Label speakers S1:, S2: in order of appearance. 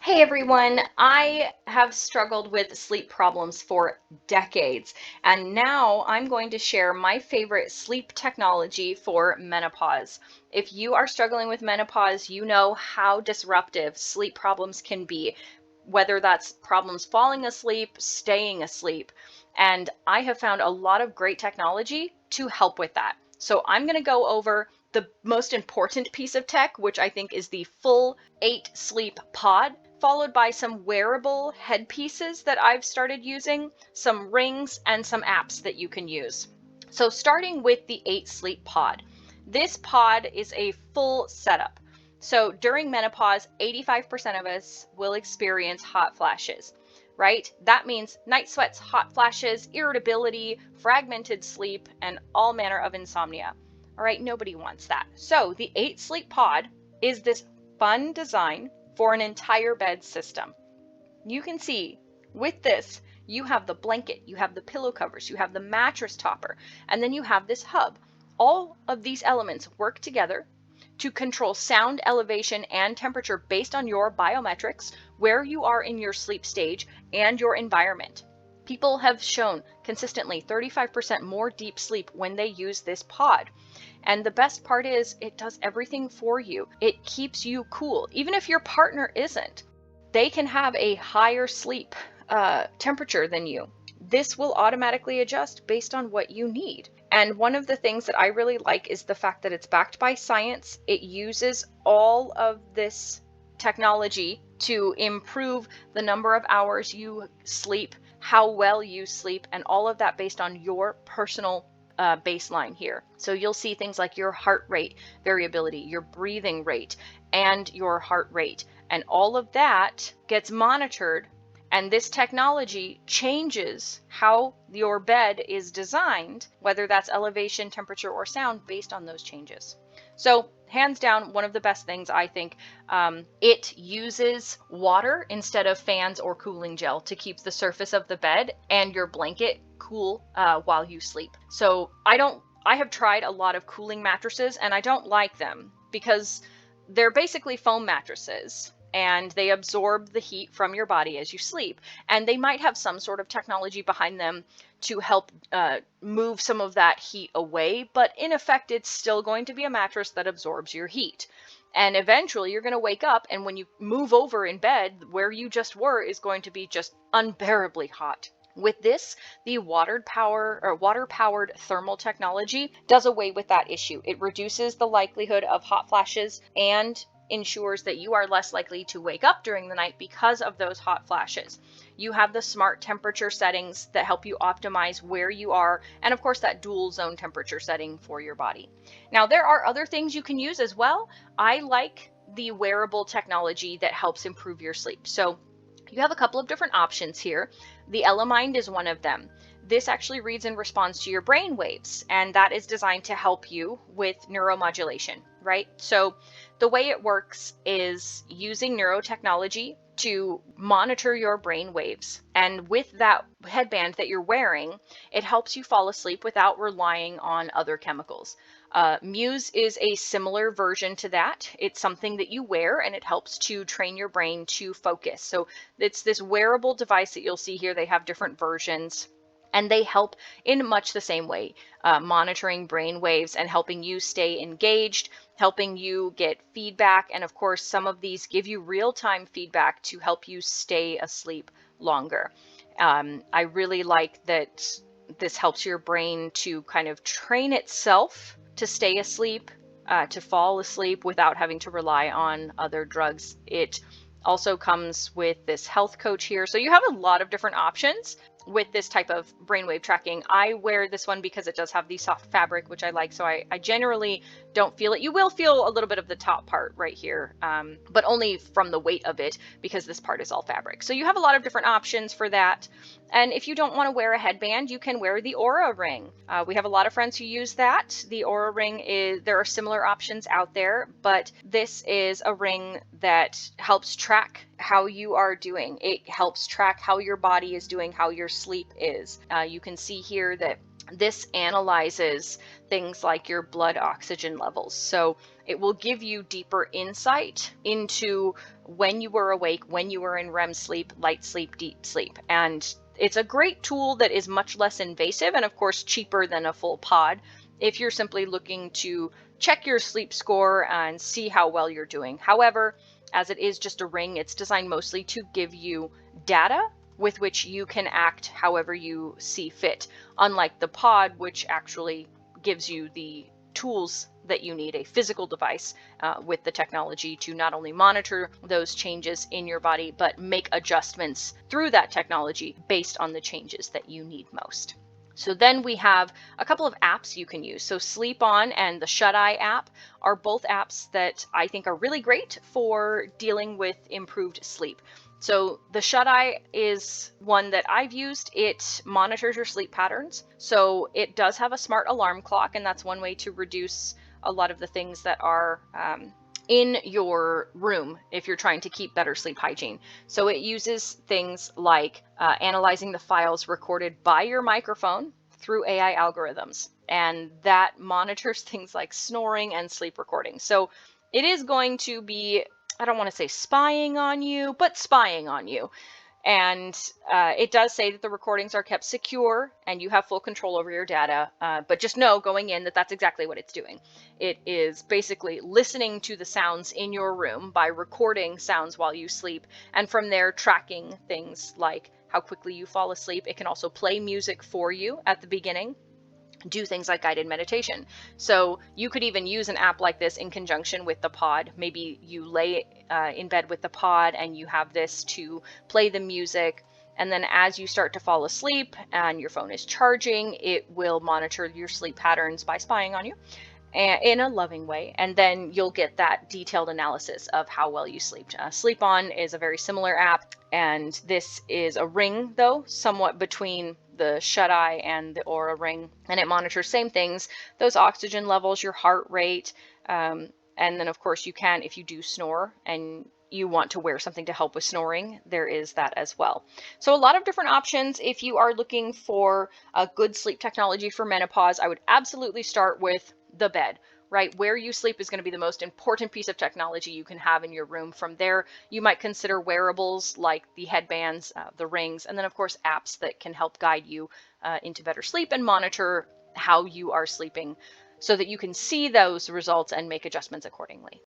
S1: Hey everyone, I have struggled with sleep problems for decades, and now I'm going to share my favorite sleep technology for menopause. If you are struggling with menopause, you know how disruptive sleep problems can be, whether that's problems falling asleep, staying asleep, and I have found a lot of great technology to help with that. So I'm going to go over the most important piece of tech, which I think is the full 8 sleep pod, followed by some wearable headpieces that I've started using, some rings, and some apps that you can use. So starting with the 8 sleep pod. This pod is a full setup. So during menopause, 85% of us will experience hot flashes, right? That means night sweats, hot flashes, irritability, fragmented sleep, and all manner of insomnia. All right, nobody wants that. So the 8 sleep pod is this fun design for an entire bed system. You can see with this, you have the blanket, you have the pillow covers, you have the mattress topper, and then you have this hub. All of these elements work together to control sound, elevation, and temperature based on your biometrics, where you are in your sleep stage, and your environment. People have shown consistently 35% more deep sleep when they use this pod. And the best part is it does everything for you. It keeps you cool. Even if your partner isn't, they can have a higher sleep temperature than you. This will automatically adjust based on what you need. And one of the things that I really like is the fact that it's backed by science. It uses all of this technology to improve the number of hours you sleep, how well you sleep, and all of that based on your personal baseline here. So you'll see things like your heart rate variability, your breathing rate, and your heart rate. And all of that gets monitored. And this technology changes how your bed is designed, whether that's elevation, temperature, or sound, based on those changes. So hands down, one of the best things, I think. It uses water instead of fans or cooling gel to keep the surface of the bed and your blanket cool while you sleep. So I have tried a lot of cooling mattresses and I don't like them because they're basically foam mattresses and they absorb the heat from your body as you sleep. And they might have some sort of technology behind them to help move some of that heat away, but in effect, it's still going to be a mattress that absorbs your heat. And eventually you're going to wake up, and when you move over in bed, where you just were is going to be just unbearably hot. With this, the water-powered thermal technology does away with that issue. It reduces the likelihood of hot flashes and ensures that you are less likely to wake up during the night because of those hot flashes. You have the smart temperature settings that help you optimize where you are, and of course that dual zone temperature setting for your body. Now, there are other things you can use as well. I like the wearable technology that helps improve your sleep. So you have a couple of different options here. The Elemind is one of them. This actually reads and responds to your brain waves, and that is designed to help you with neuromodulation, right? So the way it works is using neurotechnology to monitor your brain waves. And with that headband that you're wearing, it helps you fall asleep without relying on other chemicals. Muse is a similar version to that. It's something that you wear and it helps to train your brain to focus. So it's this wearable device that you'll see here. They have different versions. And they help in much the same way, monitoring brain waves and helping you stay engaged, helping you get feedback. And of course, some of these give you real-time feedback to help you stay asleep longer. I really like that this helps your brain to kind of train itself to stay asleep, to fall asleep without having to rely on other drugs. It also comes with this health coach here. So you have a lot of different options with this type of brainwave tracking. I wear this one because it does have the soft fabric, which I like. So I generally don't feel it. You will feel a little bit of the top part right here, but only from the weight of it because this part is all fabric. So you have a lot of different options for that. And if you don't want to wear a headband, you can wear the Oura ring. We have a lot of friends who use that. The Oura ring there are similar options out there, but this is a ring that helps track how you are doing. It helps track how your body is doing, how your sleep is. You can see here that This analyzes things like your blood oxygen levels. So it will give you deeper insight into when you were awake, when you were in REM sleep, light sleep, deep sleep. And it's a great tool that is much less invasive and, of course, cheaper than a full pod if you're simply looking to check your sleep score and see how well you're doing. However, as it is just a ring, it's designed mostly to give you data with which you can act however you see fit, unlike the pod, which actually gives you the tools that you need, a physical device with the technology to not only monitor those changes in your body, but make adjustments through that technology based on the changes that you need most. So then we have a couple of apps you can use. So Sleep On and the Shut Eye app are both apps that I think are really great for dealing with improved sleep. So the Shut Eye is one that I've used. It monitors your sleep patterns. So it does have a smart alarm clock, and that's one way to reduce a lot of the things that are in your room if you're trying to keep better sleep hygiene. So it uses things like analyzing the files recorded by your microphone through AI algorithms, and that monitors things like snoring and sleep recording. So it is going to be, I don't want to say spying on you, but spying on you. And it does say that the recordings are kept secure and you have full control over your data. But just know going in that that's exactly what it's doing. It is basically listening to the sounds in your room by recording sounds while you sleep. And from there, tracking things like how quickly you fall asleep. It can also play music for you at the beginning, do things like guided meditation. So you could even use an app like this in conjunction with the pod. Maybe you lay in bed with the pod and you have this to play the music. And then as you start to fall asleep and your phone is charging, it will monitor your sleep patterns by spying on you in a loving way. And then you'll get that detailed analysis of how well you slept. Sleep On is a very similar app. And this is a ring, though, somewhat between the Shut Eye and the Oura ring. And it monitors same things, those oxygen levels, your heart rate. And then, of course, you can, if you do snore and you want to wear something to help with snoring, there is that as well. So a lot of different options. If you are looking for a good sleep technology for menopause, I would absolutely start with the bed, right? Where you sleep is going to be the most important piece of technology you can have in your room. From there, you might consider wearables like the headbands, the rings, and then of course apps that can help guide you into better sleep and monitor how you are sleeping so that you can see those results and make adjustments accordingly.